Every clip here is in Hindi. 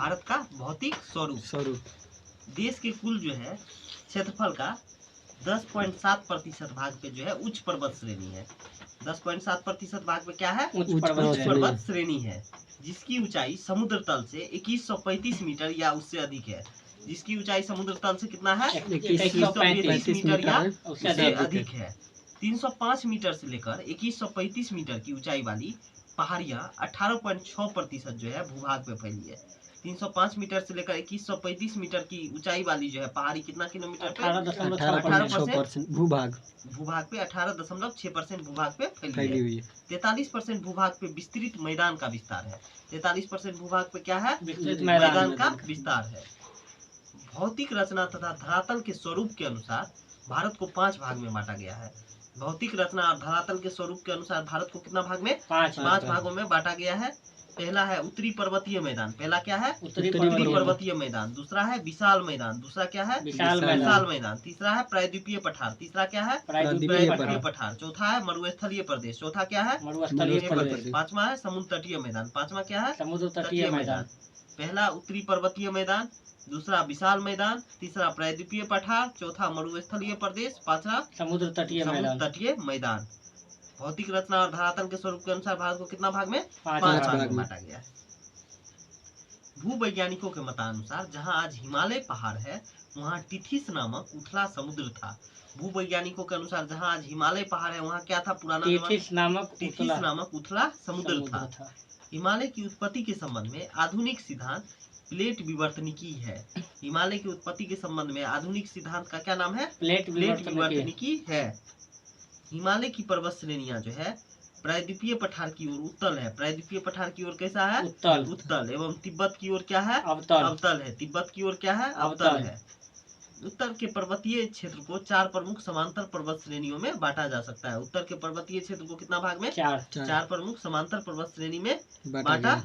भारत का भौतिक स्वरूप। देश के कुल जो है क्षेत्रफल का 10.7% भाग पे जो है उच्च पर्वत श्रेणी है। 10.7% भाग पे क्या है? उच्च पर्वत श्रेणी है, जिसकी ऊंचाई समुद्र तल से 2135 मीटर या उससे अधिक है। जिसकी ऊंचाई समुद्र तल से कितना है? 2135 मीटर या उससे अधिक है। 305 मीटर से लेकर 2135 मीटर की ऊंचाई वाली पहाड़ियां 18.6% जो है भूभाग पे फैली है। 305 मीटर से लेकर 2135 मीटर की ऊंचाई वाली जो है पहाड़ी कितना किलोमीटर पे? 18% भूभाग पे 18.6% भूभाग पे फैली हुई है। 43% भूभाग पे विस्तृत मैदान का विस्तार है। 43% भूभाग पे क्या है? विस्तृत मैदान का विस्तार है। भौतिक रचना तथा धरातल के स्वरूप के अनुसार भारत को 5 भाग में बांटा गया है। भौतिक रचना और धरातल के स्वरूप के अनुसार भारत को कितना भाग में? 5 भागों में बांटा गया है। पहला है उत्तरी पर्वतीय मैदान। पहला क्या है? उत्तरी पर्वतीय मैदान। दूसरा है विशाल मैदान। दूसरा क्या है? विशाल मैदान। तीसरा है प्रायद्वीपीय पठार। तीसरा क्या है? प्रायद्वीपीय पठार। चौथा है मरुस्थलीय प्रदेश। चौथा क्या है? मरुस्थलीय प्रदेश। पांचवा है समुद्र तटीय मैदान। पांचवा क्या है? समुद्र तटीय मैदान। पहला उत्तरी पर्वतीय मैदान, दूसरा विशाल मैदान, तीसरा प्रायद्वीपीय पठार, चौथा मरुस्थलीय प्रदेश, पांचवा समुद्र तटीय मैदान। भौतिक रचना और धरातल के स्वरूप के अनुसार भारत को कितना भाग में? 5 भाग में बांटा गया है। भूवैज्ञानिकों के मतानुसार जहां आज हिमालय पहाड़ है वहां टिथिस नामक उथला समुद्र था। भूवैज्ञानिकों के अनुसार जहां आज हिमालय पहाड़ है वहां क्या था? पुराना टिथिस नामक उथला समुद्र था। हिमालय की उत्पत्ति के संबंध में आधुनिक सिद्धांत प्लेट विवर्तनिकी है। हिमालय की उत्पत्ति के संबंध में आधुनिक सिद्धांत का क्या नाम है? प्लेट विवर्तनिकी है। हिमालय की पर्वत श्रेणियां जो है प्रायद्वीपीय पठार की ओर उत्तल है। प्रायद्वीपीय पठार की ओर कैसा है? उत्तल। एवं तिब्बत की ओर क्या है? अवतल है। तिब्बत की ओर क्या है? अवतल है। उत्तर के पर्वतीय क्षेत्र को 4 प्रमुख समांतर पर्वत श्रेणियों में बांटा जा सकता है। उत्तर के पर्वतीय क्षेत्र को कितना भाग में? 4 प्रमुख समांतर पर्वत श्रेणी में बांटा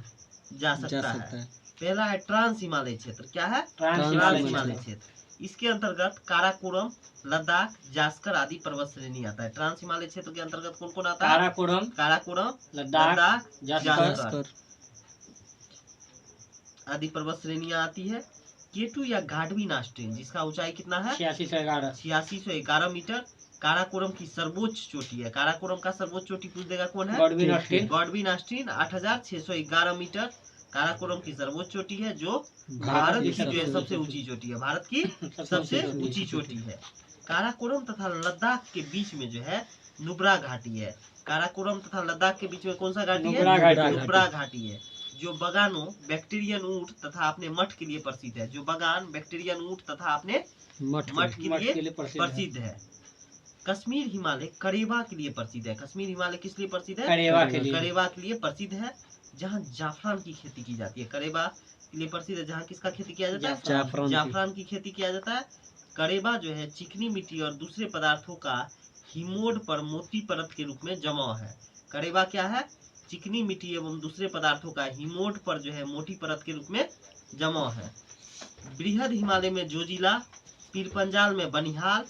जा सकता है। पहला है ट्रांस हिमालय क्षेत्र। क्या है? ट्रांस हिमालय क्षेत्र। इसके अंतर्गत काराकोरम, लद्दाख, जास्कर आदि पर्वत श्रेणी आता है। ट्रांस हिमालय क्षेत्र के अंतर्गत कौन कौन आता है? काराकोरम, लद्दाख, जास्कर आदि पर्वत श्रेणियां आती है। केटू या गाढ़वी नास्ट्रीन जिसका ऊंचाई कितना है? 8611 मीटर काराकोरम की सर्वोच्च चोटी है। काराकोरम का सर्वोच्च चोटी पूछ देगा कौन है? गॉडवी नास्ट्रीन 8611 मीटर काराकोरम की सर्वोच्च चोटी है, जो भारत की जो है सबसे ऊंची चोटी है। भारत की सबसे ऊंची चोटी है। काराकोरम तथा लद्दाख के बीच में जो है नुब्रा घाटी है। काराकोरम तथा लद्दाख के बीच में कौन सा घाटी है? नुब्रा घाटी है, जो बगानों, बैक्टीरियन ऊंट तथा अपने मठ के लिए प्रसिद्ध है। जो बगान, बैक्टीरियन ऊंट तथा अपने मठ के लिए प्रसिद्ध है। कश्मीर हिमालय करेवा के लिए प्रसिद्ध है। कश्मीर हिमालय किस लिए प्रसिद्ध है? करेवा के लिए प्रसिद्ध है, जहाँ जाफरान की खेती की जाती है। करेवा के लिए प्रसिद्ध है जहाँ किसका खेती किया जाता है? जाफरान की खेती किया जाता है। करेवा जो है चिकनी मिट्टी और दूसरे पदार्थों का हिमोड पर मोटी परत के रूप में जमाव है। करेवा क्या है? चिकनी मिट्टी एवं दूसरे पदार्थों का हिमोड पर जो है मोटी परत के रूप में जमाव है। बृहद हिमालय में जोजिला, पीरपंजाल में बनिहाल,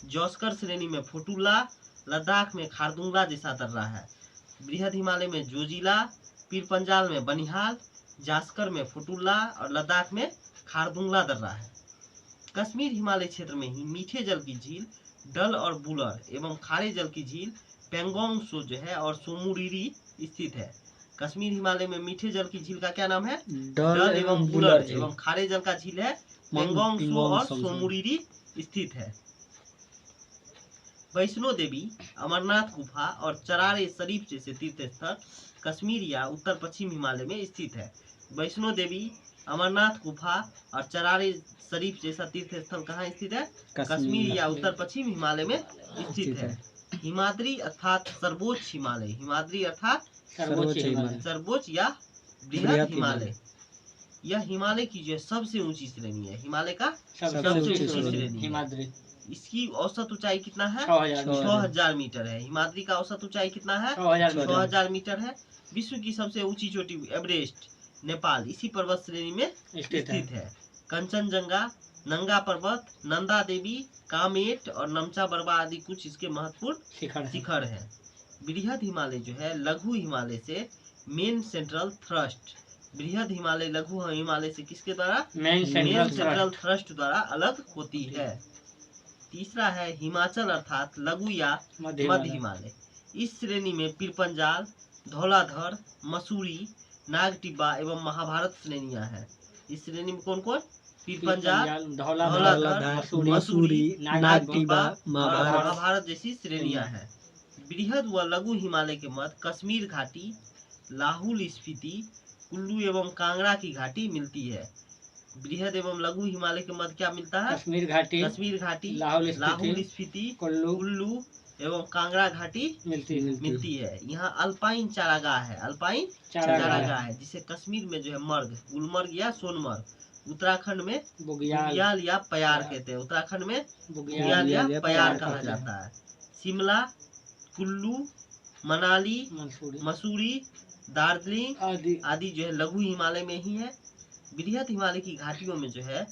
जौस्कर श्रेणी में फोटुला, लद्दाख में खारदुंगला जैसा दर्रा है। बृहद हिमालय में जोजिला, पीरपंजाल में बनिहाल, जास्कर में फोटुला और लद्दाख में खारदुंगला दर्रा है। कश्मीर हिमालय क्षेत्र में ही मीठे जल की झील डल और बुलर एवं खारे जल की झील पेंगोंग सो जो है और सोमुरीरी स्थित है। कश्मीर हिमालय में मीठे जल की झील का क्या नाम है? डल एवं बुलर एवं खारे जल का झील है पेंगोंग सो और सोमुरीरी स्थित है। वैष्णो देवी, अमरनाथ गुफा और चरार ए शरीफ जैसे तीर्थ स्थल कश्मीर या उत्तर पश्चिम हिमालय में स्थित है। वैष्णो देवी, अमरनाथ गुफा और चरार ए शरीफ जैसा तीर्थ स्थल कहाँ स्थित है? कश्मीर या उत्तर पश्चिम हिमालय में स्थित है। हिमाद्री अर्थात सर्वोच्च हिमालय, हिमाद्री अर्थात सर्वोच्च या बृहद हिमालय, यह हिमालय की जो सबसे ऊंची श्रेणी है। हिमालय का सबसे ऊंची श्रेणी हिमाद्री। इसकी औसत ऊंचाई कितना है? 6000 मीटर है। हिमाद्री का औसत ऊंचाई कितना है? 6000 मीटर है। विश्व की सबसे ऊंची चोटी एवरेस्ट नेपाल इसी पर्वत श्रेणी में स्थित है। कंचनजंगा, नंगा पर्वत, नंदा देवी, कामेट और नमचा बरवा आदि कुछ इसके महत्वपूर्ण शिखर है। बृहद हिमालय जो है लघु हिमालय से मेन सेंट्रल थ्रस्ट बृहद हिमालय लघु हिमालय से किसके द्वारा? मेन सेंट्रल थ्रस्ट द्वारा अलग होती है। तीसरा है हिमाचल अर्थात लघु या मध्य हिमालय। इस श्रेणी में पीरपंजाल, धौलाधर, मसूरी, नागटिब्बा एवं महाभारत श्रेणियां हैं। इस श्रेणी में कौन कौन? पीरपंजाल, धौलाधर, मसूरी, नागटिब्बा और महाभारत जैसी श्रेणियां हैं। बृहद व लघु हिमालय के मध्य कश्मीर घाटी, लाहौल स्फीति, कुल्लू एवं कांगड़ा की घाटी मिलती है। बृहद एवं लघु हिमालय के मध्य क्या मिलता है? कश्मीर घाटी, लाहौल स्फीति, कुल्लू एवं कांगड़ा घाटी मिलती है। यहाँ अल्पाइन चारागाह है, अल्पाइन चारागाह है जिसे कश्मीर में जो है मर्ग, गुलमर्ग या सोनमर्ग, उत्तराखंड में बुग्याल या प्यार कहते हैं, उत्तराखंड में बुग्याल या प्यार कहा जाता है। शिमला, कुल्लू, मनाली, मसूरी, दार्जिलिंग आदि जो है लघु हिमालय में ही है। बृहद हिमालय की घाटियों में जो है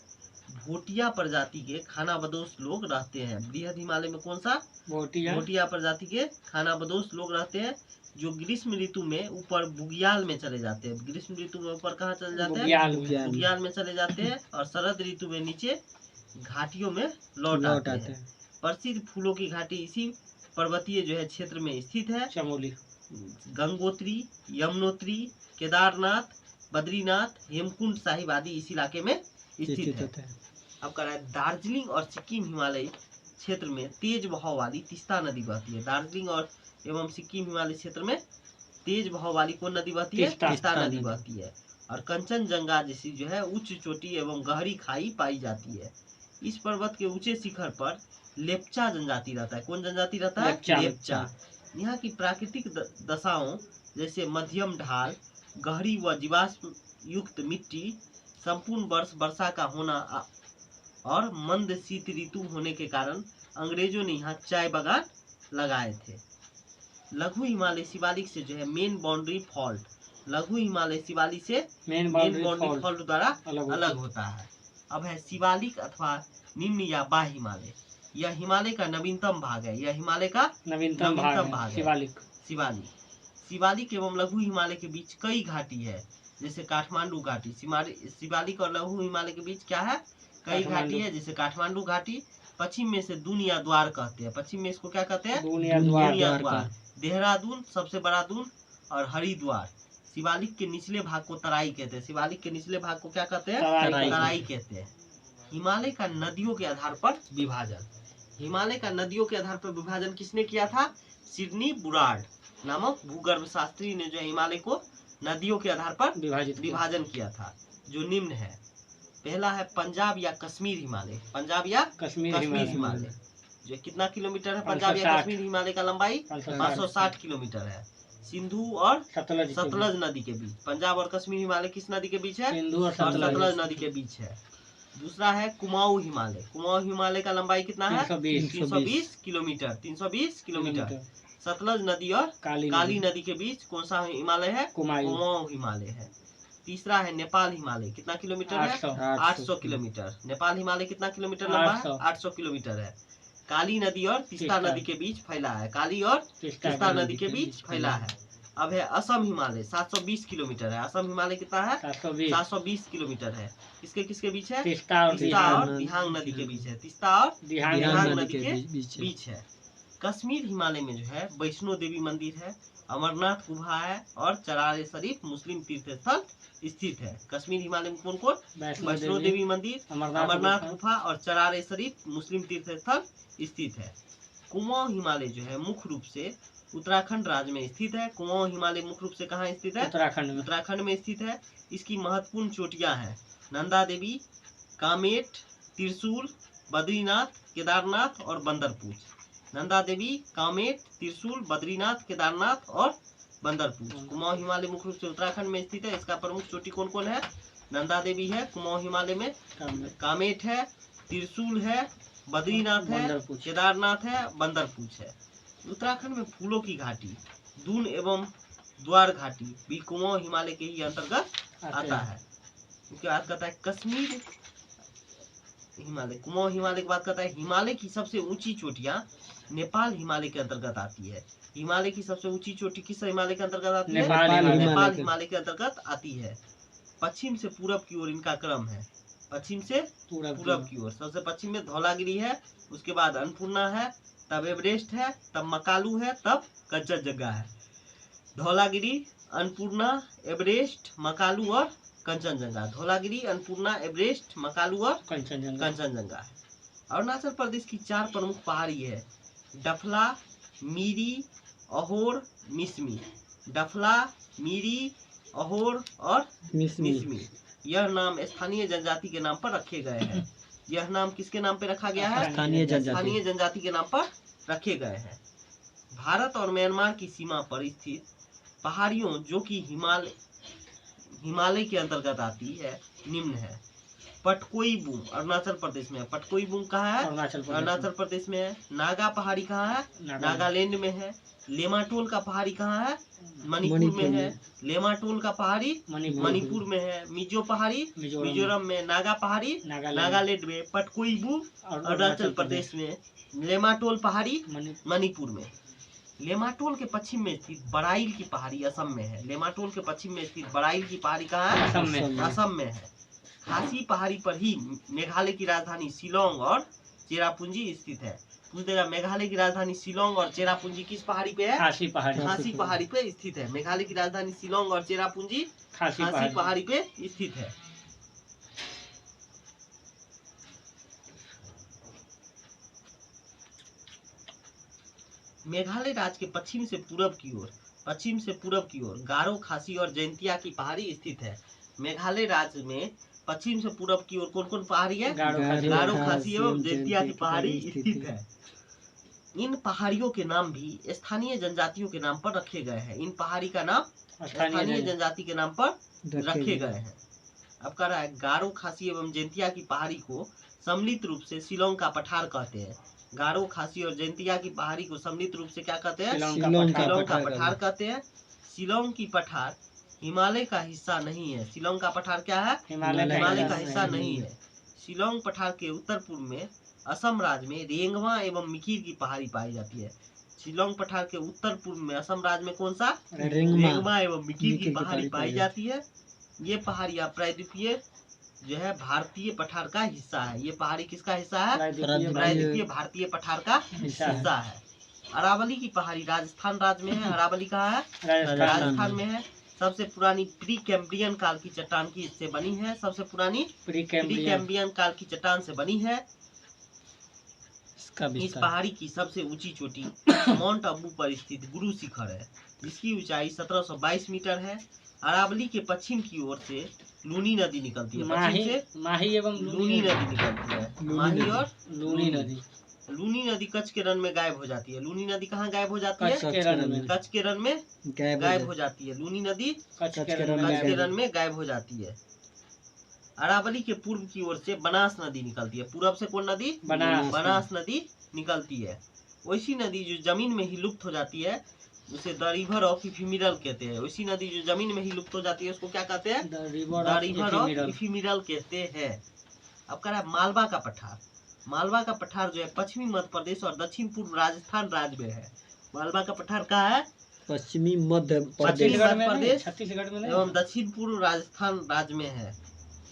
भोटिया प्रजाति के खानाबदोश लोग रहते हैं। बृहद हिमालय में कौन सा? भोटिया प्रजाति के खानाबदोश लोग रहते हैं, जो ग्रीष्म ऋतु में ऊपर बुग्याल में चले जाते हैं। ग्रीष्म ऋतु में ऊपर कहाँ चले जाते हैं? बुग्याल में चले जाते हैं और शरद ऋतु में नीचे घाटियों में लौट आते हैं। प्रसिद्ध फूलों की घाटी इसी पर्वतीय जो है क्षेत्र में स्थित है। चमोली, गंगोत्री, यमुनोत्री, केदारनाथ, बद्रीनाथ, हेमकुंड साहिब आदि इस इलाके में स्थित है। अब कह रहा है दार्जिलिंग और सिक्किम हिमालय क्षेत्र में तेज बहाव वाली तीस्ता नदी बहती है। दार्जिलिंग और एवं सिक्किम हिमालय क्षेत्र में तेज बहाव वाली कौन नदी बहती है? तीस्ता नदी बहती है। और कंचनजंगा जैसी जो है उच्च चोटी एवं गहरी खाई पाई जाती है। इस पर्वत के ऊंचे शिखर पर लेप्चा जनजाति रहता है। कौन जनजाति रहता है? लेप्चा। यहाँ की प्राकृतिक दशाओं जैसे मध्यम ढाल, गहरी व जीवाश्म युक्त मिट्टी, संपूर्ण वर्ष वर्षा का होना और मंद शीत ऋतु होने के कारण अंग्रेजों ने यहाँ चाय बागान लगाए थे। लघु हिमालय शिवालिक से जो है मेन बाउंड्री फॉल्ट, लघु हिमालय शिवालिक से मेन बाउंड्री फॉल्ट द्वारा अलग होता है। अब है शिवालिक अथवा निम्न या बाह्य हिमालय। यह हिमालय का नवीनतम भाग है। यह हिमालय का नवीनतम भाग है शिवालिक एवं लघु हिमालय के बीच कई घाटी है, जैसे काठमांडू घाटी। शिवालिक और लघु हिमालय के बीच क्या है? कई घाटी है, जैसे काठमांडू घाटी। पश्चिम में से दुनिया द्वार कहते हैं। पश्चिम में इसको क्या कहते हैं? दुनिया द्वार। देहरादून सबसे बड़ा दून और हरिद्वार। शिवालिक के निचले भाग को तराई कहते हैं। शिवालिक के निचले भाग को क्या कहते हैं? तराई कहते हैं। हिमालय का नदियों के आधार पर विभाजन। हिमालय का नदियों के आधार पर विभाजन किसने किया था? सिडनी बुराड नामक भूगर्भ शास्त्री ने जो हिमालय को नदियों के आधार पर विभाजन किया था, जो निम्न है। पहला है पंजाब या कश्मीर हिमालय। पंजाब या कश्मीर हिमालय जो कितना किलोमीटर है? पंजाब या कश्मीर हिमालय का लंबाई 560 किलोमीटर है। सिंधु और सतलज नदी के बीच। पंजाब और कश्मीर हिमालय किस नदी के बीच है? सिंधु और सतलज नदी के बीच है। दूसरा है कुमाऊं हिमालय। कुमाऊं हिमालय का लंबाई कितना है? 320 किलोमीटर। 320 किलोमीटर। सतलज नदी और काली नदी के बीच कौन सा हिमालय है? कुमाऊं हिमालय है। तीसरा है नेपाल हिमालय। कितना किलोमीटर है? 800 किलोमीटर। नेपाल हिमालय कितना किलोमीटर लंबा है? 800 किलोमीटर है। काली नदी और तीस्ता नदी के बीच फैला है। काली और तीस्ता नदी के बीच फैला है। अब है असम हिमालय। 720 किलोमीटर है। असम हिमालय कितना है? 720 किलोमीटर है। किसके बीच है? तीस्ता और दिहांग नदी के बीच है। तीस्ता और दिहांग नदी के बीच है। कश्मीर हिमालय में जो है वैष्णो देवी मंदिर है, अमरनाथ गुफा है और चरार शरीफ मुस्लिम तीर्थ स्थल स्थित है। कश्मीर हिमालय में कौन कौन? वैष्णो देवी मंदिर, अमरनाथ गुफा और चरार शरीफ मुस्लिम तीर्थ स्थल स्थित है। कुमाऊं हिमालय जो है मुख्य रूप से उत्तराखंड राज्य में स्थित है। कुमाऊं हिमालय मुख्य रूप से कहाँ स्थित है? उत्तराखंड में स्थित है। इसकी महत्वपूर्ण चोटियां हैं नंदा देवी, कामेट, त्रिशूल, बद्रीनाथ, केदारनाथ और बंदरपूछ। नंदा देवी, कामेट, त्रिशूल, बद्रीनाथ, केदारनाथ और बंदरपूछ। कुमाऊं हिमालय मुख्य रूप से उत्तराखंड में स्थित है। इसका प्रमुख चोटी कौन कौन है? नंदा देवी है कुमाऊं हिमालय में, कामेट है, त्रिशूल है, बद्रीनाथ है, केदारनाथ है, बंदरपूछ है। उत्तराखंड में फूलों की घाटी दून एवं द्वार घाटी भी कुमाऊं हिमालय के ही अंतर्गत आता है। उसके बाद कहता है कश्मीर हिमालय। कुमाऊं हिमालय की बात करता है। हिमालय की सबसे ऊंची चोटियां नेपाल हिमालय के अंतर्गत आती है। हिमालय की सबसे ऊंची चोटी किस हिमालय के अंतर्गत आती है? नेपाल हिमालय के अंतर्गत आती है। पश्चिम से पूरब की ओर इनका क्रम है। पश्चिम से पूरब की ओर सबसे पश्चिम में धौलागिरी है, उसके बाद अन्नपूर्णा है, तब एवरेस्ट है, तब मकालू है, तब कंचनजंगा है। धौलागिरी, अन्नपूर्णा, एवरेस्ट, मकालू और कंचनजंगा। धौलागिरी, अन्नपूर्णा, एवरेस्ट, मकालू और कंचनजंगा है। अरुणाचल प्रदेश की 4 प्रमुख पहाड़ी है, डफला, मीरी, अहोर, मिसमी। डफला, मीरी, अहोर और मिसमी। यह नाम स्थानीय जनजाति के नाम पर रखे गए हैं। यह नाम किसके नाम पर रखा गया है? स्थानीय जनजाति के नाम पर रखे गए हैं। भारत और म्यांमार की सीमा पर स्थित पहाड़ियों जो कि हिमालय के अंतर्गत आती है निम्न है। पटकोई बूम अरुणाचल प्रदेश में है। पटकोई बूम कहाँ है? अरुणाचल प्रदेश में है। नागा पहाड़ी कहाँ है? नागालैंड में है। लेमाटोल का पहाड़ी कहाँ है? मणिपुर में है। लेमाटोल का पहाड़ी मणिपुर में है। मिजो पहाड़ी मिजोरम में। नागा पहाड़ी नागालैंड में। पटकोई बूम अरुणाचल प्रदेश में। लेमाटोल पहाड़ी मणिपुर में। लेमाटोल के पश्चिम में स्थित बराइल की पहाड़ी असम में है। लेमाटोल के पश्चिम में स्थित बराइल की पहाड़ी कहाँ है? असम में है। खासी पहाड़ी पर ही मेघालय की राजधानी शिलोंग और चेरापूंजी स्थित है। पूछ देगा मेघालय की राजधानी शिलोंग और चेरापूंजी किस पहाड़ी पे है? खासी पहाड़ी पे स्थित है। मेघालय की राजधानी शिलोंग और चेरापूंजी खासी पहाड़ी पे स्थित है। मेघालय राज्य के पश्चिम से पूरब की ओर गारो, खासी और जैंतिया की पहाड़ी स्थित है। मेघालय राज्य में पश्चिम से पूरब की ओर कौन कौन पहाड़ी है? गारो, खासी एवं जैंतिया की पहाड़ी स्थित है। इन पहाड़ियों के नाम भी स्थानीय जनजातियों के नाम पर रखे गए हैं। इन पहाड़ी का नाम स्थानीय जनजाति के नाम पर रखे गए हैं। अब कह रहा है गारो, खासी एवं जैंतिया की पहाड़ी को सम्मिलित रूप से शिलोंग का पठार कहते हैं। गारो, खासी और जैंतिया की पहाड़ी को सम्मिलित रूप से क्या कहते हैं? शिलोंग का पठार कहते हैं। शिलोंग की पठार हिमालय का हिस्सा नहीं है। शिलोंग का पठार क्या है? हिमालय का हिस्सा नहीं है। शिलोंग पठार के उत्तर पूर्व में असम राज्य में रेंगवा एवं मिकिर की पहाड़ी पाई जाती है। शिलोंग पठार के उत्तर पूर्व में असम राज्य में कौन सा? रेंगवा एवं मिकिर की पहाड़ी पाई जाती है। ये पहाड़ियाँ प्रायद्वीपीय जो है भारतीय पठार का हिस्सा है। ये पहाड़ी किसका हिस्सा है? प्रायद्वीपीय भारतीय पठार का हिस्सा है। अरावली की पहाड़ी राजस्थान राज्य में है। अरावली कहाँ है? राजस्थान में है। सबसे पुरानी प्री कैम्ब्रियन काल की चट्टान की इससे बनी है। सबसे पुरानी प्री कैम्ब्रियन काल की चट्टान से बनी है। इस पहाड़ी की सबसे ऊंची चोटी माउंट अबू पर स्थित गुरु शिखर है, जिसकी ऊंचाई 1722 मीटर है। अरावली के पश्चिम की ओर से लूनी नदी निकलती है। माही एवं लूनी नदी निकलती है। माही और लूनी नदी कच्छ के रण में गायब हो जाती है। लूनी नदी कहाँ गायब हो जाती है? कच्छ के रण में गायब हो जाती है। लूनी नदी कच्छ के रण में गायब हो जाती है। अरावली के पूर्व की ओर से बनास नदी निकलती है। पूर्व से कौन नदी? बनास नदी निकलती है। वैसी नदी जो जमीन में ही लुप्त हो जाती है उसे द रिवर ऑफ इफिमिरल कहते हैं। वैसी नदी जो जमीन में ही लुप्त हो जाती है उसको क्या कहते हैं? द रिवर ऑफ इफिमिरल कहते हैं। अब कह रहा है मालवा का पठार। मालवा का पठार जो है पश्चिमी मध्य प्रदेश और दक्षिण पूर्व राजस्थान राज्य में है। मालवा का पठार कहाँ है? पश्चिमी मध्य प्रदेश छत्तीसगढ़ में एवं दक्षिण पूर्व राजस्थान राज्य में है।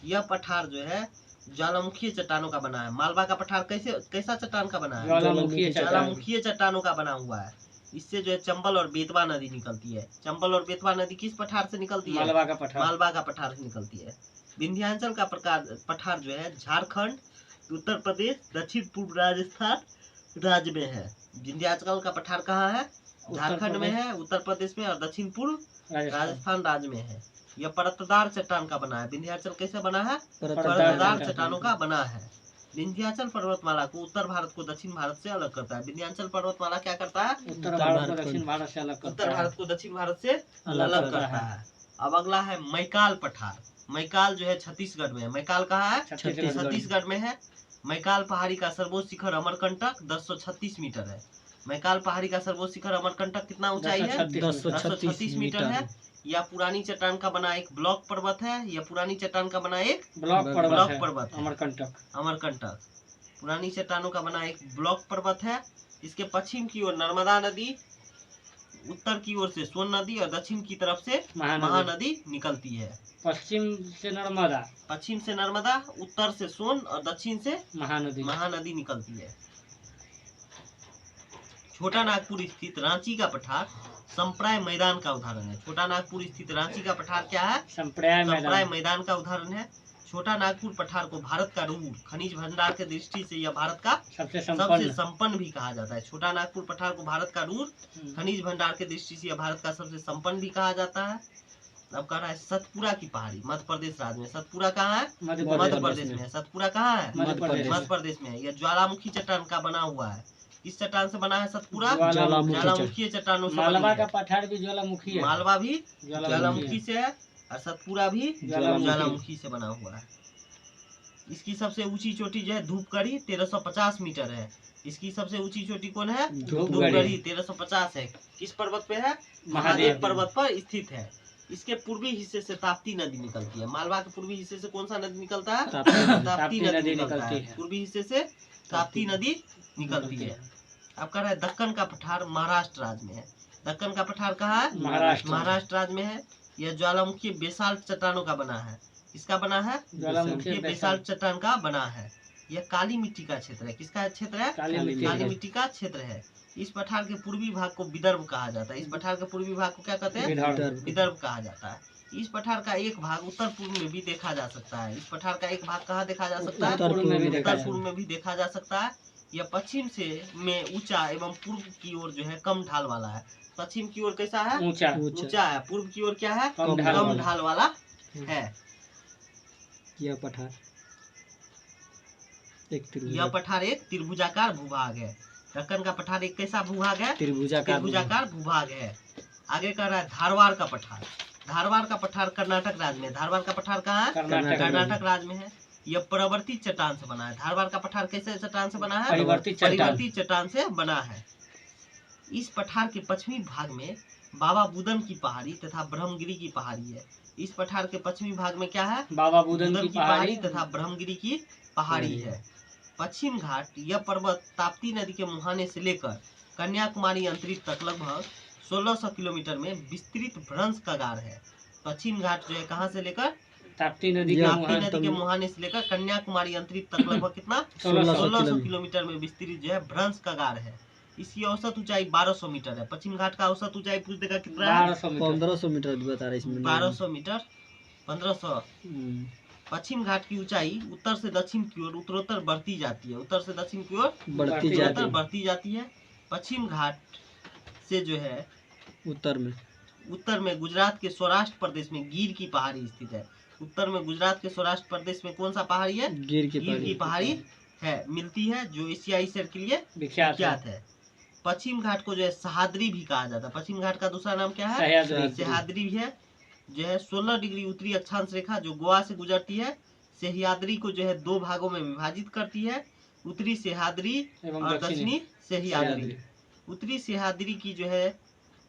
यह पठार जो है ज्वालामुखीय चट्टानों का बना है। मालवा का पठार कैसा चट्टान का बना है? ज्वालामुखीय चट्टानों का बना हुआ है। इससे जो है चंबल और बेतवा नदी निकलती है। चंबल और बेतवा नदी किस पठार से निकलती है? मालवा का पठार से निकलती है। विंध्याचल का पठार जो है झारखंड, उत्तर प्रदेश, दक्षिण पूर्व राजस्थान राज्य में है। विंध्याचल का पठार कहाँ है? झारखंड में है, उत्तर प्रदेश में और दक्षिण पूर्व राजस्थान राज्य में है। यह परतदार चट्टान का बना है। विंध्याचल कैसे बना है? परतदार चट्टानों का बना है। विंध्याचल पर्वतमाला को उत्तर भारत को दक्षिण भारत से अलग करता है। विंध्याचल पर्वतमाला क्या करता है? उत्तर भारत को दक्षिण भारत से अलग करता है। अब अगला है मैकाल पठार। मैकाल जो है छत्तीसगढ़ में है। मैकाल कहाँ है? छत्तीसगढ़ में है। मैकाल पहाड़ी का सर्वोच्च शिखर अमरकंटक 1036 मीटर है। मैकाल पहाड़ी का सर्वोच्च शिखर अमरकंटक कितना ऊंचाई है? 1036 मीटर है। यह पुरानी चट्टान का बना एक ब्लॉक पर्वत है। यह पुरानी चट्टान का बना एक ब्लॉक पर्वत है। अमरकंटक पुरानी चट्टानों का बना एक ब्लॉक पर्वत है। इसके पश्चिम की ओर नर्मदा नदी उत्तर की ओर से सोन नदी और दक्षिण की तरफ से महानदी निकलती है। पश्चिम से नर्मदा, पश्चिम से नर्मदा, उत्तर से सोन और दक्षिण से महानदी निकलती है। छोटा नागपुर स्थित रांची का पठार संप्राय मैदान का उदाहरण है। छोटा नागपुर स्थित रांची का पठार क्या है? संप्राय मैदान का उदाहरण है। छोटा नागपुर पठार को भारत का रूर खनिज भंडार के दृष्टि से यह भारत का सबसे संपन्न भी कहा जाता है। छोटा नागपुर पठार को भारत का रूर खनिज भंडार के दृष्टि से यह भारत का सबसे संपन्न भी कहा जाता है। अब कह रहा है सतपुरा की पहाड़ी मध्य प्रदेश राज्य में। सतपुरा कहाँ है? मध्य प्रदेश में है। सतपुरा कहाँ है? मध्य प्रदेश में है। यह ज्वालामुखी चट्टान का बना हुआ है। इस चट्टान से बना है सतपुरा? ज्वालामुखी चट्टानों से। मालवा का पठार भी ज्वालामुखी है। मालवा भी ज्वालामुखी से है और सतपुरा भी ज्वालामुखी से बना हुआ है। इसकी सबसे ऊंची चोटी जो है धूपगढ़ी 1350 मीटर है। इसकी सबसे ऊंची चोटी कौन है? धूपगढ़ी 1350 है। किस पर्वत पे है? महादेव पर्वत पर स्थित है। इसके पूर्वी हिस्से से ताप्ती नदी निकलती है। मालवा के पूर्वी हिस्से से कौन सा नदी निकलता है? ताप्ती नदी निकलता है। पूर्वी हिस्से से ताप्ती नदी निकलती है। अब कह रहा है दक्कन का पठार महाराष्ट्र राज्य में है। दक्कन का पठार कहाँ है? महाराष्ट्र राज्य में है। यह ज्वालामुखी बेसाल्ट चट्टानों का बना है। किसका बना है? ज्वालामुखी बेसाल्ट चट्टान का बना है। यह काली मिट्टी का क्षेत्र है। किसका क्षेत्र है? काली मिट्टी का क्षेत्र है। इस पठार के पूर्वी भाग को विदर्भ कहा जाता है। इस पठार के पूर्वी भाग को क्या कहते हैं? विदर्भ कहा जाता है। इस पठार का एक भाग उत्तर पूर्व में भी देखा जा सकता है। इस पठार का एक भाग कहाँ देखा जा सकता है? उत्तर पूर्व में भी देखा जा सकता है। यह पश्चिम से में ऊंचा एवं पूर्व की ओर जो है कम ढाल वाला है। पश्चिम की ओर कैसा है? ऊंचा है। पूर्व की ओर क्या है? कम ढाल वाला है। यह पठार एक त्रिभुजाकार भूभाग है। दक्कन का पठार एक कैसा भूभाग है? त्रिभुजाकार भूभाग है। आगे कह रहा है धारवाड़ का पठार। धारवाड़ का पठार कर्नाटक राज्य में। धारवाड़ का पठार कहाँ है? कर्नाटक राज्य में है। यह परिवर्तित चट्टान से बना है। धारवाड़ का पठार कैसे चट्टान से बना है? परिवर्तित चट्टान से बना है। इस पठार के पश्चिमी भाग में बाबा बुदन की पहाड़ी तथा ब्रह्मगिरी की पहाड़ी है। इस पठार के पश्चिमी भाग में क्या है? बाबा बुदन की पहाड़ी तथा ब्रह्मगिरी की पहाड़ी है। पश्चिम घाट यह पर्वत ताप्ती नदी के मुहाने से लेकर कन्याकुमारी अंतरिक्ष तक लगभग 1600 किलोमीटर में विस्तृत भ्रंश का गार है। पश्चिम घाट जो है कहाँ से लेकर? ताप्ती नदी के मुहाने से लेकर कन्याकुमारी अंतरिक्ष तक लगभग कितना? 1600 किलोमीटर में विस्तृत जो है भ्रंश का गार है। इसकी औसत ऊंचाई 1200 मीटर है। पश्चिम घाट का औसत ऊंचाई पूछ देगा कितना है? 1500 मीटर बता रहा है इसमें। 1200 मीटर 1500। पश्चिम घाट की ऊंचाई उत्तर से दक्षिण की ओर उत्तरोत्तर बढ़ती जाती है। उत्तर से दक्षिण की ओर बढ़ती जाती है। पश्चिम घाट से जो है उत्तर में गुजरात के सौराष्ट्र प्रदेश में गिर की पहाड़ी स्थित है। उत्तर में गुजरात के सौराष्ट्र प्रदेश में कौन सा पहाड़ी है? गिर की पहाड़ी है मिलती है, जो एशियाई शेर के लिए विख्यात है। पश्चिम घाट को जो है सह्याद्री भी कहा जाता है। पश्चिम घाट का दूसरा नाम क्या है? सह्याद्री भी है। जो है 16 डिग्री उत्तरी अक्षांश रेखा जो गोवा से गुजरती है, सह्याद्री को जो है दो भागों में विभाजित करती है, उत्तरी सह्याद्री और दक्षिणी सह्याद्री। उत्तरी सह्याद्री की जो है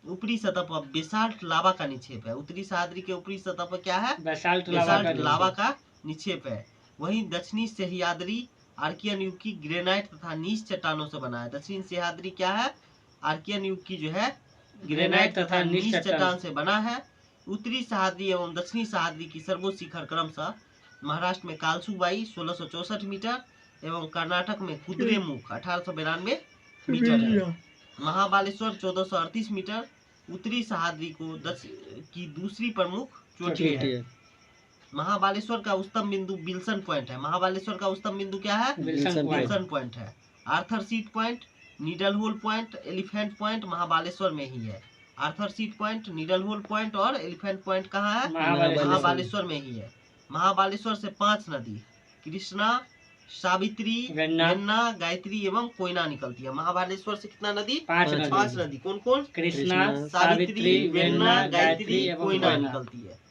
ऊपरी सतह पर बेसाल्ट लावा का निक्षेप है। उत्तरी सह्याद्री के ऊपरी सतह पर क्या है? बेसाल्ट लावा का निक्षेप है। वहीं दक्षिणी सह्याद्री आर्कियन युग की ग्रेनाइट तथा नीच चट्टानों से बना है। दक्षिण सह्याद्री क्या है? आर्कियन युग की जो है ग्रेनाइट तथा नीच चट्टान से बना है। उत्तरी सह्याद्री एवं दक्षिणी सह्याद्री की सर्वोच्च शिखर क्रमशः महाराष्ट्र में कालसूबाई 1664 मीटर एवं कर्नाटक में कुद्रेमुख 1892 मीटर है। महाबालेश्वर 1438 मीटर उत्तरी सह्याद्री की दूसरी प्रमुख चोटी है। महाबालेश्वर का उच्चतम बिंदु विल्सन पॉइंट है। महाबालेश्वर का उच्चतम बिंदु क्या है? विल्सन पॉइंट है। Arthur seat point, needle hole point, elephant point Mahabaleshwar में ही है। Arthur seat point, needle hole point और एलिफेंट पॉइंट कहाँ है? महाबालेश्वर में ही है। महाबालेश्वर से 5 नदी कृष्णा, सावित्री, वेन्ना, गायत्री एवं कोयना निकलती है। महाबालेश्वर से कितना नदी? 5 नदी। कौन कौन? कृष्णा, सावित्री, वेन्ना, गायत्री, कोयना निकलती है।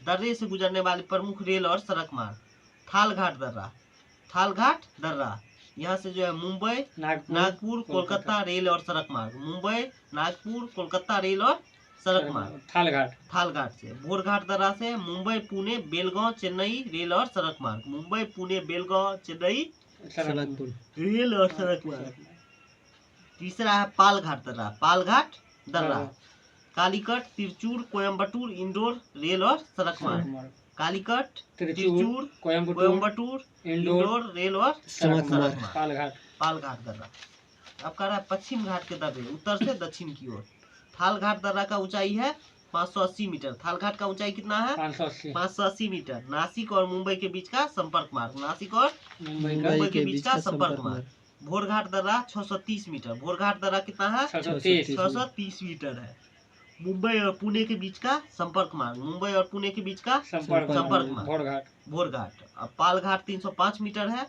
दर्रे से गुजरने वाले प्रमुख रेल और सड़क मार्ग थालघाट दर्रा यहाँ से जो है मुंबई, नागपुर, कोलकाता रेल और सड़क मार्ग। मुंबई, नागपुर, कोलकाता रेल और सड़क मार्ग। थालघाट से भोरघाट दर्रा से मुंबई, पुणे, बेलगांव, चेन्नई रेल और सड़क मार्ग। मुंबई, पुणे, बेलगांव, चेन्नई रेल और सड़क मार्ग। तीसरा है पालघाट दर्रा। पालघाट दर्रा। कालीकट, तिरचूर, कोयम्बटूर इंडोर रेल और सड़क मार्ग। कालीकट, तिरचूर, कोयम्बटूर इंडोर रेल और सड़क मार्ग। पालघाट दर्रा। अब कह रहा है पश्चिम घाट के दर्रे उत्तर से दक्षिण की ओर। थालघाट दर्रा का ऊंचाई है 580 मीटर। थालघाट का ऊंचाई कितना है? 580 मीटर। नासिक और मुंबई के बीच का संपर्क मार्ग। नासिक और मुंबई के बीच का संपर्क मार्ग। भोरघाट दर्रा 630 मीटर। भोरघाट दर्रा कितना है? 630 मीटर है। मुंबई और पुणे के बीच का संपर्क मार्ग। मुंबई और पुणे के बीच का संपर्क मार्ग भोरघाट। अब पालघाट 305 मीटर है।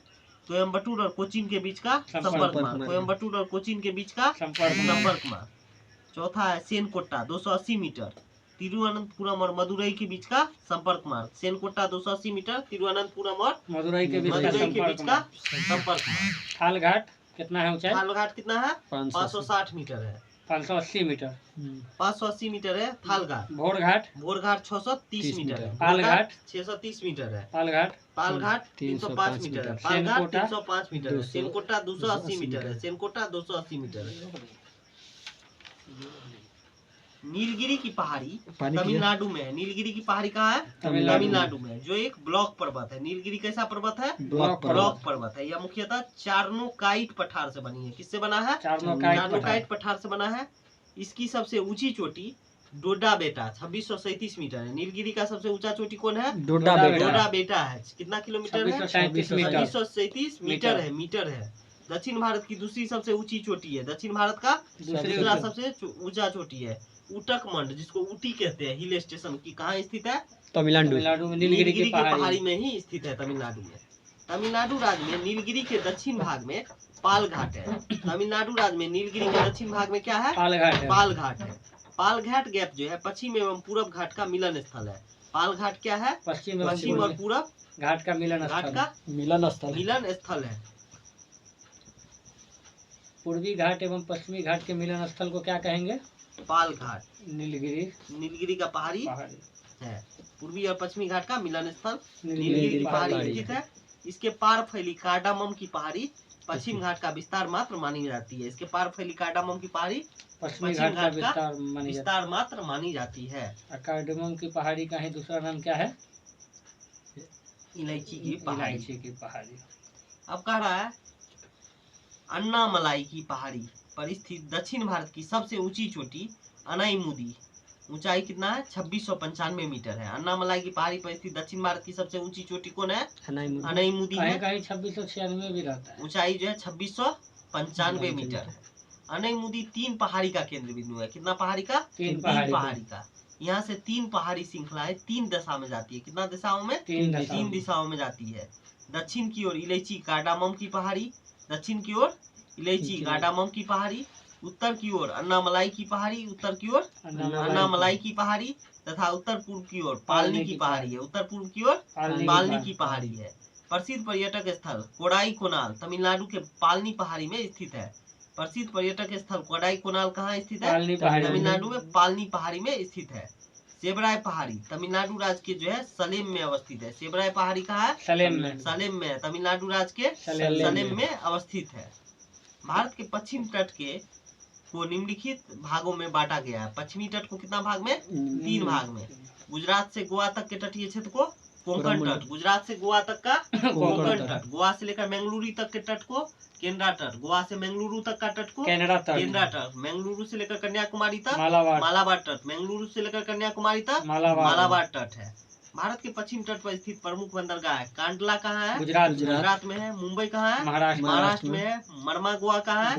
कोयम्बटूर और कोचीन के बीच का संपर्क मार्ग। कोयम्बटूर और कोचीन के बीच का संपर्क मार्ग। चौथा है सेनकोट्टा 280 मीटर। तिरुवनंतपुरम और मदुरई के बीच का संपर्क मार्ग। सेनकोट्टा 280 मीटर, तिरुवनंतपुरम और मदुरई के बीच का संपर्क मार्ग। थालघाट कितना है ऊंचाई? थालघाट कितना है? 560 मीटर है। 580 मीटर 580 मीटर है थालघाट। भोरघाट 630 मीटर है। पालघाट 630 मीटर है। पालघाट 305 मीटर है। पालघाट 305 मीटर है। सेनकोट्टा 280 मीटर है। सेनकोट्टा 280 मीटर है। नीलगिरी की पहाड़ी तमिलनाडु में है। नीलगिरी की पहाड़ी कहाँ है? तमिलनाडु में, जो एक ब्लॉक पर्वत है। नीलगिरी कैसा पर्वत है? ब्लॉक पर्वत है। यह मुख्यतः चार्नोकाइट पठार से बनी है। किससे बना है? चार्नोकाइट पठार से बना है। इसकी सबसे ऊंची चोटी डोडा बेटा 2637 मीटर है। नीलगिरी का सबसे ऊंचा चोटी कौन है? डोडा बेटा है। कितना किलोमीटर है? 2637 मीटर है। दक्षिण भारत की दूसरी सबसे ऊंची चोटी है। दक्षिण भारत का दूसरा सबसे ऊंचा चोटी है उटक मंड, जिसको ऊटी कहते हैं। हिल स्टेशन की कहाँ स्थित है? तमिलनाडु में। नीलगिरी की पहाड़ी में ही स्थित है तमिलनाडु में। तमिलनाडु राज्य में नीलगिरी के दक्षिण भाग में पालघाट है। तमिलनाडु राज्य में नीलगिरी के दक्षिण भाग में क्या है? पालघाट है। पालघाट गैप जो है पश्चिम एवं पूरब घाट का मिलन स्थल है। पालघाट क्या है? पश्चिम और पूरब घाट का मिलन स्थल है। पूर्वी घाट एवं पश्चिमी घाट के मिलन स्थल को क्या कहेंगे? पालघाट। नीलगिरी का पहाड़ी है। पूर्वी और पश्चिमी घाट का मिलन स्थल नीलगिरी की पहाड़ी स्थित है। इसके पार फैली कार्डामम की पहाड़ी पश्चिम घाट का विस्तार मात्र मानी जाती है। इसके पार फैली कार्डामम की पहाड़ी पश्चिम घाट का विस्तार मात्र मानी जाती है। कार्डामम की पहाड़ी का ही दूसरा नाम क्या है? इलायची की पहाड़ी। अब कह रहा है अन्नामलाई की पहाड़ी पर स्थित दक्षिण भारत की सबसे ऊंची चोटी अनाईमुदी। ऊंचाई कितना है? 2695 मीटर है। अन्नामलाई की पहाड़ी पर स्थित दक्षिण भारत की सबसे ऊंची चोटी कौन है? अनाईमुदी है। 2696 भी रहता है। ऊंचाई जो है 2695 मीटर है। अनाईमुदी 3 पहाड़ी का केंद्र बिंदु है। कितना पहाड़ी का? 3 पहाड़ी का। यहाँ से 3 पहाड़ी श्रृंखलाएं 3 दिशा में जाती है। कितना दिशाओं में? 3 दिशाओं में जाती है। दक्षिण की ओर इलायची कार्डामम की पहाड़ी, दक्षिण की ओर इलायची कार्डामम की पहाड़ी, उत्तर की ओर अन्नामलाई की पहाड़ी, उत्तर की ओर अन्नामलाई की पहाड़ी तथा उत्तर पूर्व की ओर पालनी की पहाड़ी है। उत्तर पूर्व की ओर पालनी की पहाड़ी है। प्रसिद्ध पर्यटक स्थल कोडाईकोनाल तमिलनाडु के पालनी पहाड़ी में स्थित है। प्रसिद्ध पर्यटक स्थल कोडाईकोनाल कहाँ स्थित है? तमिलनाडु में पालनी पहाड़ी में स्थित है। सेबराय पहाड़ी तमिलनाडु राज्य के जो है सलेम में अवस्थित है। सेबराय पहाड़ी कहाँ है? सलेम में तमिलनाडु राज्य के सलेम में अवस्थित है। भारत के पश्चिम तट को निम्नलिखित भागों में बांटा गया है। पश्चिमी तट को कितना भाग में? 3 भाग में। गुजरात से गोवा तक के तटीय क्षेत्र को कोंकण तट। गुजरात से गोवा तक का कोंकण तट। गोवा से लेकर मंगलुरु तक के तट को केनरा तट। गोवा से मंगलुरु तक का तट को केनरा तट। मंगलुरु से लेकर कन्याकुमारी तक मालाबार तट। मंगलुरु से लेकर कन्याकुमारी तक मालाबार तट है। भारत के पश्चिम तट पर स्थित प्रमुख बंदरगाह है। कांडला कहाँ है? गुजरात में है। मुंबई कहाँ है? महाराष्ट्र में है। मरमा गोवा कहाँ है?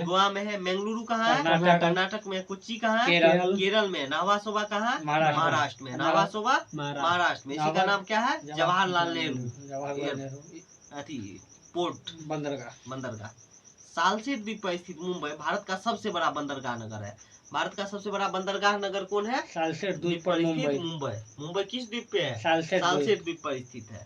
गोवा में है। मंगलुरु कहाँ है? कर्नाटक में। कोच्चि कहाँ है? केरल में। नावासोबा कहाँ है? महाराष्ट्र में। नावासोबा महाराष्ट्र में। इसी का नाम क्या है? जवाहरलाल नेहरू पोर्ट बंदरगाह। सालसेट द्वीप पर स्थित मुंबई भारत का सबसे बड़ा बंदरगाह नगर है। भारत का सबसे बड़ा बंदरगाह नगर कौन है? सालसेट द्वीप पर स्थित मुंबई। मुंबई किस द्वीप पे है? सालसेट द्वीप पर स्थित है।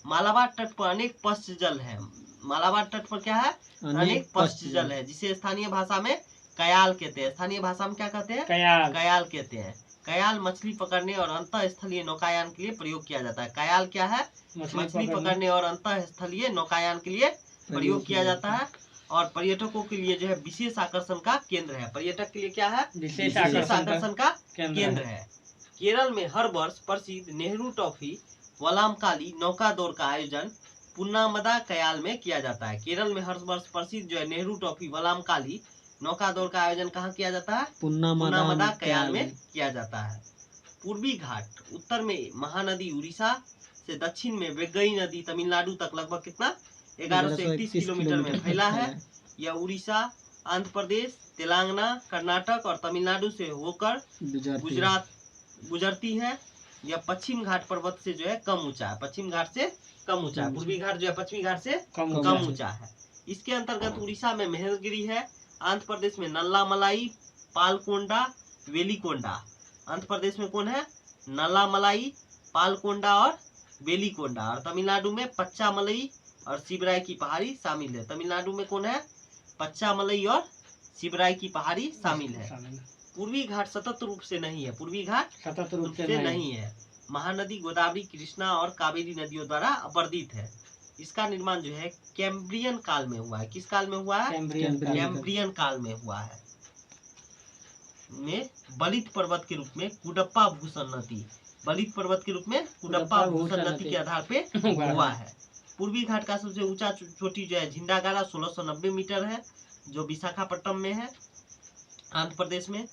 मालाबार तट पर अनेक पश्च जल है। मालाबार तट पर क्या है? अनेक पश्च जल है, जिसे स्थानीय भाषा में कयाल कहते हैं। स्थानीय भाषा में क्या कहते हैं? कयाल कहते हैं। कयाल मछली पकड़ने और अंतःस्थलीय नौकायान के लिए प्रयोग किया जाता है। कयाल क्या है? मछली पकड़ने और अंतःस्थलीय नौकायान के लिए प्रयोग किया जाता है। और पर्यटकों के लिए जो है विशेष आकर्षण का केंद्र है। पर्यटक के लिए क्या है? विशेष आकर्षण का केंद्र है। केरल में हर वर्ष प्रसिद्ध नेहरू ट्रॉफी वलामकाली नौका दौड़ का आयोजन पुन्नामदा कयाल में किया जाता है। केरल में हर वर्ष प्रसिद्ध जो है नेहरू ट्रॉफी वलामकाली नौका दौड़ का आयोजन कहाँ किया जाता है? पुन्नामदा कयाल में किया जाता है। पूर्वी घाट, उत्तर में महानदी उड़ीसा से, दक्षिण में वेगई नदी तमिलनाडु तक लगभग कितना 1131 किलोमीटर में फैला है। यह उड़ीसा, आंध्र प्रदेश, तेलंगाना, कर्नाटक और तमिलनाडु से होकर गुजरात गुजरती है। यह पश्चिम घाट पर्वत से जो है कम ऊंचा है। पश्चिम घाट से कम ऊंचा है। पूर्वी घाट जो है पश्चिमी घाट से कम ऊंचा है। इसके अंतर्गत उड़ीसा में महेंद्रगिरी है, आंध्र प्रदेश में नल्लामलाई, पालकोंडा, वेलिकोंडा। आंध्र प्रदेश में कौन है? नल्लामलाई, पालकोंडा और वेलिकोंडा। और तमिलनाडु में पच्चामलई और शिवराय की पहाड़ी शामिल है। तमिलनाडु में कौन है? पच्चामलई और शिवराय की पहाड़ी शामिल है। पूर्वी घाट सतत रूप से नहीं है। पूर्वी घाट सतत रूप से नहीं है। महानदी गोदावरी, कृष्णा और कावेरी नदियों द्वारा अपर्दित है। इसका निर्माण जो है कैम्ब्रियन काल में हुआ है। किस काल में हुआ है? कैम्ब्रियन काल में हुआ है। में बलित पर्वत के रूप में कुडप्पा भूषण नदी, बलित पर्वत के रूप में कुडप्पा भूषण नदी के आधार पे हुआ है। पूर्वी घाट का सबसे ऊंचा चोटी जो है झिंडागारा 1690 मीटर है, जो विशाखापट्टनम में है, आंध्र प्रदेश में।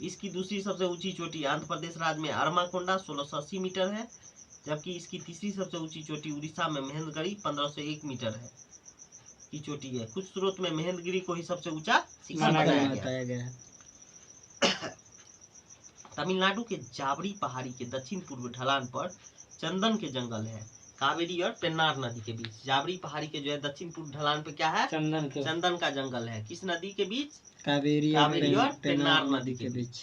इसकी दूसरी सबसे ऊंची चोटी आंध्र प्रदेश राज्य में अरमाकोंडा 1680 मीटर है, जबकि इसकी तीसरी सबसे ऊंची चोटी उड़ीसा में महेंद्रगिरी 1501 मीटर है की चोटी है। कुछ स्रोत में महेंद्रगिरी को ही सबसे ऊंचा शिखर बताया गया है। तमिलनाडु के जाबरी पहाड़ी के दक्षिण पूर्व ढलान पर चंदन के जंगल है। कावेरी और पेन्नार नदी के बीच जाबरी पहाड़ी के जो है दक्षिण पूर्व ढलान पे क्या है? चंदन का जंगल है। किस नदी के बीच? कावेरी और पेन्नार नदी के बीच।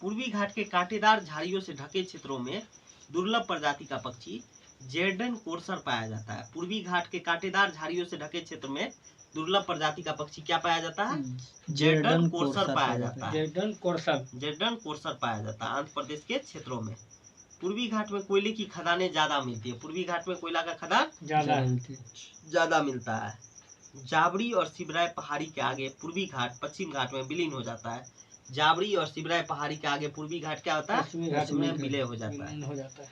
पूर्वी घाट के कांटेदार झाड़ियों से ढके क्षेत्रों में दुर्लभ प्रजाति का पक्षी जेर्डन कोर्सर पाया जाता है। पूर्वी घाट के कांटेदार झाड़ियों से ढके क्षेत्र में दुर्लभ प्रजाति का पक्षी क्या पाया जाता है? जेर्डन कोर्सर पाया जाता है। जेर्डन कोर्सर पाया जाता है आंध्र प्रदेश के क्षेत्रों में। पूर्वी घाट में कोयले की खदानें ज्यादा मिलती है। पूर्वी घाट में कोयला का खदान ज्यादा मिलता है। जाबरी और शिवराय पहाड़ी के आगे पूर्वी घाट पश्चिम घाट में विलीन हो जाता है। जाबरी और शिवराय पहाड़ी के आगे पूर्वी घाट क्या होता है? उसमें विलय हो जाता है।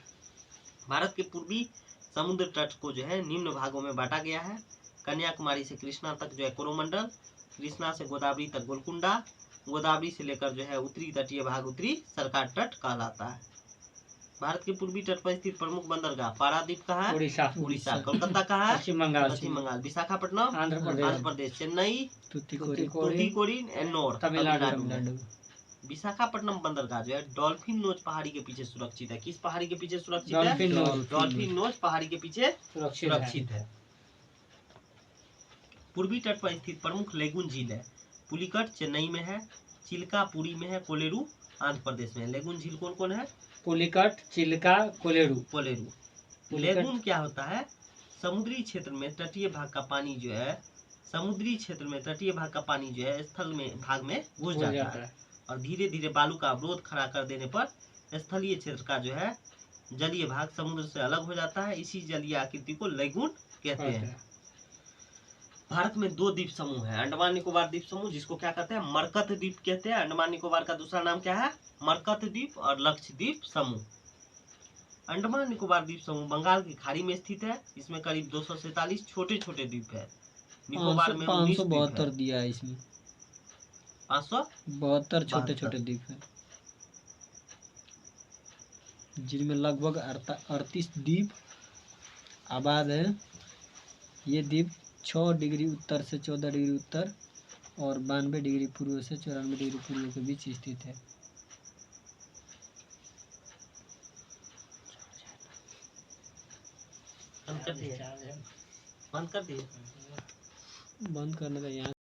भारत के पूर्वी समुद्र तट को जो है निम्न भागों में बांटा गया है। कन्याकुमारी से कृष्णा तक जो है कोरोमंडल, कृष्णा से गोदावरी तक गोलकुंडा, गोदावरी से लेकर जो है उत्तरी तटीय भाग उत्तरी सरकार तट कहलाता है। भारत के पूर्वी तट पर स्थित प्रमुख बंदरगाह पारादीप कहाँ है? उड़ीसा। कोलकाता कहाँ है? पश्चिम बंगाल। विशाखापट्टनम आंध्र प्रदेश। चेन्नई तूतीकोरिन एन्नोर तमिलनाडु। विशाखापट्टनम बंदरगाह जो है डॉल्फिन नोच पहाड़ी के पीछे सुरक्षित है। किस पहाड़ी के पीछे सुरक्षित है? डॉल्फिन नोच पहाड़ी के पीछे सुरक्षित है। पूर्वी तट पर स्थित प्रमुख लेगुन झील है। पुलिकट चेन्नई में है, चिल्का पुरी में है, कोलेरू आंध्र प्रदेश में। लेगुन झील कौन कौन है? पुलिकट, चिल्का, कोलेरू। लेगुन क्या होता है? समुद्री क्षेत्र में तटीय भाग का पानी जो है स्थल में भाग में घुस जाता है और धीरे धीरे बालू का अवरोध खड़ा कर देने पर स्थलीय क्षेत्र का जो है जलीय भाग समुद्र से अलग हो जाता है। इसी जलीय आकृति को लेगुन कहते हैं। भारत में 2 द्वीप समूह है। अंडमान निकोबार द्वीप समूह, जिसको क्या कहते हैं? मरकत द्वीप कहते हैं। अंडमान निकोबार का दूसरा नाम क्या है? मरकत द्वीप और लक्षद्वीप समूह। अंडमान निकोबार द्वीप समूह बंगाल की खाड़ी में स्थित है। इसमें करीब 247 छोटे छोटे द्वीप है। निकोबार में 572 दिया है इसमें। 572 छोटे छोटे द्वीप है, जिनमें लगभग 38 द्वीप आबाद है। ये द्वीप 6 डिग्री उत्तर से 14 डिग्री उत्तर और 92 डिग्री पूर्व से 94 डिग्री पूर्व के बीच स्थित है। बंद कर दिए। बंद करने का यहाँ